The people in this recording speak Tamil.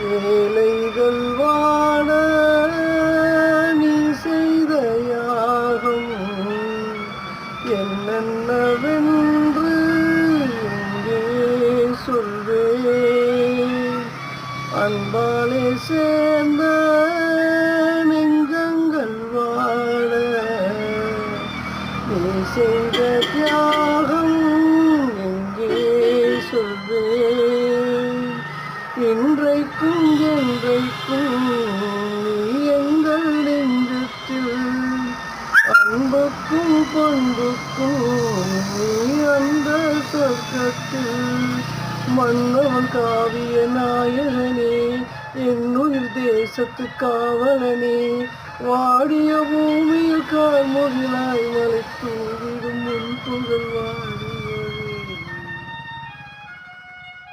ஏழைகள் வாழ நீ செய்த யாகம் என்னென்னவென்று எங்கே சொல்வேன். அன்பாலே சேர்ந்த நெஞ்சங்கள் வாழ நீ செய்த தியாகம் எங்கே சொல்வேன். இன்றைக்கும் என்றைக்கும் நீ எங்கள் நெஞ்சத்தில் அன்புக்கும் பண்புக்கும் நீ அந்த சொர்க்கத்தில். மன்னவன் காவிய நாயகனே என்னுயிர் தேசத்து காவலனே வாடிய பூமியில் கார்முகிலாய் மலை தூவிடும் முன் புகழ்வாய்.